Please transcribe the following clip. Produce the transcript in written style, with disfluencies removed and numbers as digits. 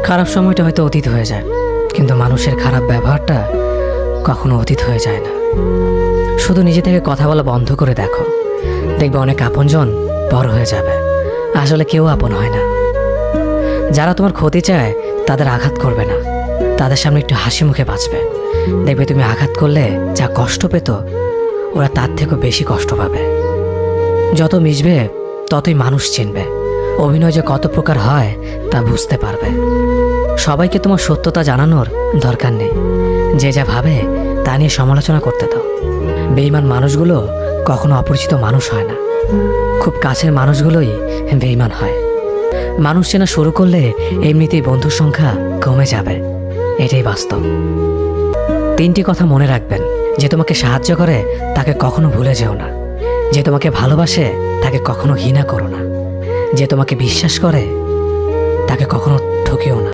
খারাপ সময়টা হয়তো অতীত হয়ে যায়, কিন্তু মানুষের খারাপ ব্যবহারটা কখনো অতীত হয়ে যায় না। শুধু নিজে থেকে কথা বলা বন্ধ করে দেখো, দেখবে অনেক আপনজন পর হয়ে যাবে। আসলে কেউ আপন হয় না। যারা তোমার ক্ষতি চায় তাদের আঘাত করবে না, তাদের সামনে একটু হাসি মুখে বাঁচবে। দেখবে তুমি আঘাত করলে যা কষ্ট পেত, ওরা তার থেকেও বেশি কষ্ট পাবে। যত মিশবে ততই মানুষ চিনবে, অভিনয় যে কত প্রকার হয় তা বুঝতে পারবে। সবাইকে তোমার সত্যতা জানানোর দরকার নেই, যে যা ভাবে তা নিয়ে সমালোচনা করতে দাও। বেঈমান মানুষগুলো কখনো অপরিচিত মানুষ হয় না, খুব কাছের মানুষগুলোই বেঈমান হয়। মানুষ চেনা শুরু করলে এমনিতেই বন্ধুর সংখ্যা কমে যাবে, এটাই বাস্তব। 3টি কথা মনে রাখবেন: যে তোমাকে সাহায্য করে তাকে কখনো ভুলে যেও না, যে তোমাকে ভালোবাসে তাকে কখনো ঘৃণা করো না, যে তোমাকে বিশ্বাস করে তাকে কখনো ঠকিও না।